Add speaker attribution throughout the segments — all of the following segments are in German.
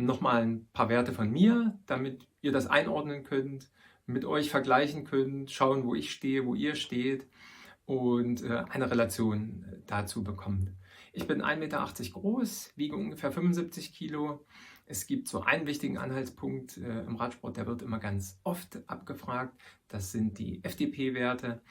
Speaker 1: nochmal ein paar Werte von mir, damit ihr das einordnen könnt, mit euch vergleichen könnt, schauen, wo ich stehe, wo ihr steht und eine Relation dazu bekommt. Ich bin 1,80 Meter groß, wiege ungefähr 75 Kilo. Es gibt so einen wichtigen Anhaltspunkt im Radsport, der wird immer ganz oft abgefragt. Das sind die FDP-Werte.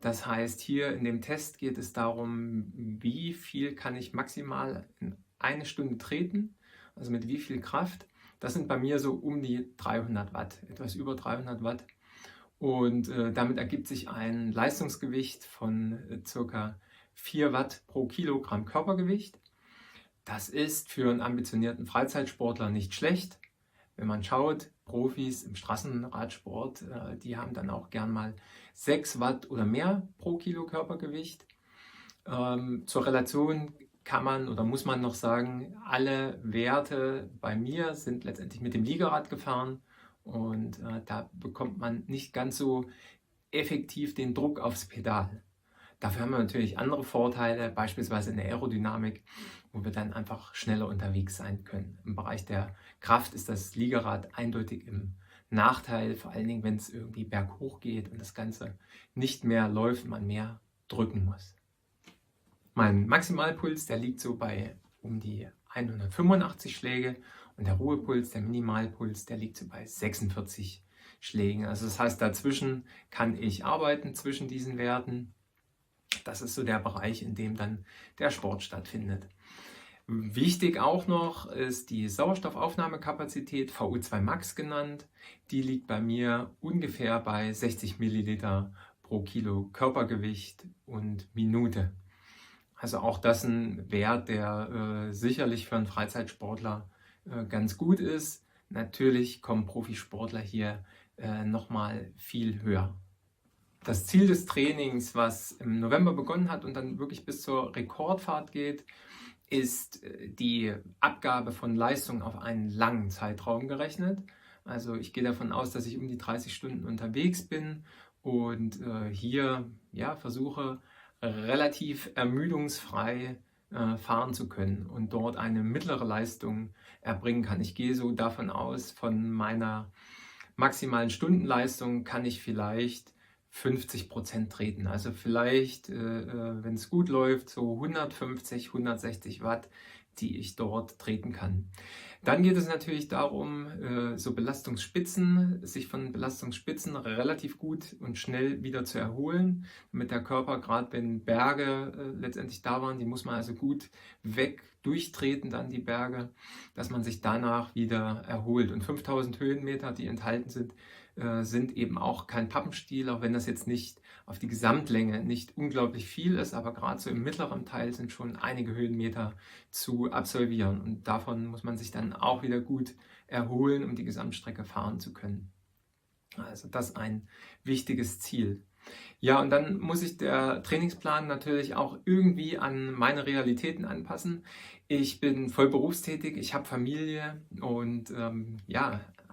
Speaker 1: Das heißt, hier in dem Test geht es darum, wie viel kann ich maximal in eine Stunde treten, also mit wie viel Kraft. Das sind bei mir so um die 300 Watt, etwas über 300 Watt. Und damit ergibt sich ein Leistungsgewicht von ca. 4 Watt pro Kilogramm Körpergewicht. Das ist für einen ambitionierten Freizeitsportler nicht schlecht. Wenn man schaut, Profis im Straßenradsport, die haben dann auch gern mal 6 Watt oder mehr pro Kilo Körpergewicht. Zur Relation kann man oder muss man noch sagen, alle Werte bei mir sind letztendlich mit dem Liegerad gefahren und da bekommt man nicht ganz so effektiv den Druck aufs Pedal. Dafür haben wir natürlich andere Vorteile, beispielsweise in der Aerodynamik, wo wir dann einfach schneller unterwegs sein können. Im Bereich der Kraft ist das Liegerad eindeutig im Nachteil, vor allen Dingen, wenn es irgendwie berghoch geht und das Ganze nicht mehr läuft und man mehr drücken muss. Mein Maximalpuls, der liegt so bei um die 185 Schläge und der Ruhepuls, der Minimalpuls, der liegt so bei 46 Schlägen. Also das heißt, dazwischen kann ich arbeiten, zwischen diesen Werten. Das ist so der Bereich, in dem dann der Sport stattfindet. Wichtig auch noch ist die Sauerstoffaufnahmekapazität, VO2 Max genannt. Die liegt bei mir ungefähr bei 60 Milliliter pro Kilo Körpergewicht und Minute. Also auch das ein Wert, der sicherlich für einen Freizeitsportler ganz gut ist. Natürlich kommen Profisportler hier nochmal viel höher. Das Ziel des Trainings, was im November begonnen hat und dann wirklich bis zur Rekordfahrt geht, ist die Abgabe von Leistung auf einen langen Zeitraum gerechnet. Also ich gehe davon aus, dass ich um die 30 Stunden unterwegs bin und hier versuche relativ ermüdungsfrei fahren zu können und dort eine mittlere Leistung erbringen kann. Ich gehe so davon aus, von meiner maximalen Stundenleistung kann ich vielleicht 50% treten. Also vielleicht, wenn es gut läuft, so 150, 160 Watt, die ich dort treten kann. Dann geht es natürlich darum, sich von Belastungsspitzen relativ gut und schnell wieder zu erholen. Damit der Körper, gerade wenn Berge letztendlich da waren, die muss man also gut durchtreten, dann die Berge, dass man sich danach wieder erholt. Und 5000 Höhenmeter, die enthalten sind eben auch kein Pappenstiel, auch wenn das jetzt nicht auf die Gesamtlänge nicht unglaublich viel ist, aber gerade so im mittleren Teil sind schon einige Höhenmeter zu absolvieren und davon muss man sich dann auch wieder gut erholen, um die Gesamtstrecke fahren zu können. Also das ist ein wichtiges Ziel. Ja, und dann muss sich der Trainingsplan natürlich auch irgendwie an meine Realitäten anpassen. Ich bin voll berufstätig, ich habe Familie und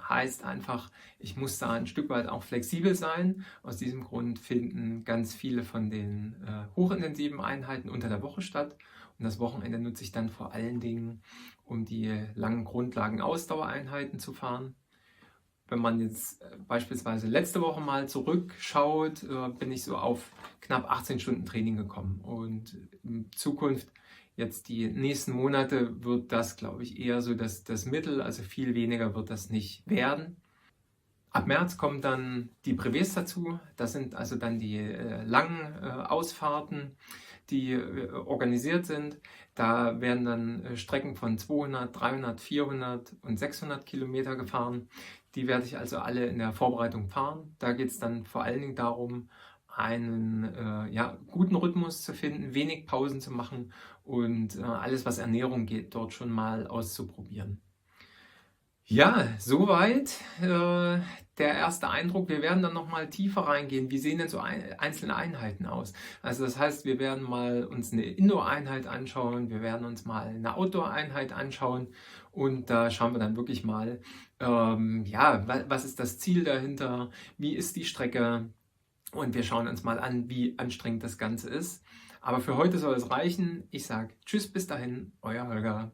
Speaker 1: heißt einfach, ich muss da ein Stück weit auch flexibel sein. Aus diesem Grund finden ganz viele von den hochintensiven Einheiten unter der Woche statt. Und das Wochenende nutze ich dann vor allen Dingen, um die langen Grundlagen-Ausdauereinheiten zu fahren. Wenn man jetzt beispielsweise letzte Woche mal zurückschaut, bin ich so auf knapp 18 Stunden Training gekommen. Und in Zukunft, jetzt die nächsten Monate, wird das, glaube ich, eher so das Mittel, also viel weniger wird das nicht werden. Ab März kommen dann die Brevets dazu. Das sind also dann die langen Ausfahrten, die organisiert sind. Da werden dann Strecken von 200, 300, 400 und 600 Kilometer gefahren. Die werde ich also alle in der Vorbereitung fahren. Da geht es dann vor allen Dingen darum, einen guten Rhythmus zu finden, wenig Pausen zu machen und alles, was Ernährung geht, dort schon mal auszuprobieren. Ja, soweit der erste Eindruck. Wir werden dann nochmal tiefer reingehen. Wie sehen denn so einzelne Einheiten aus? Also das heißt, wir werden mal uns eine Indoor-Einheit anschauen, wir werden uns mal eine Outdoor-Einheit anschauen und da schauen wir dann wirklich mal, was ist das Ziel dahinter, wie ist die Strecke und wir schauen uns mal an, wie anstrengend das Ganze ist. Aber für heute soll es reichen. Ich sage Tschüss, bis dahin, euer Holger.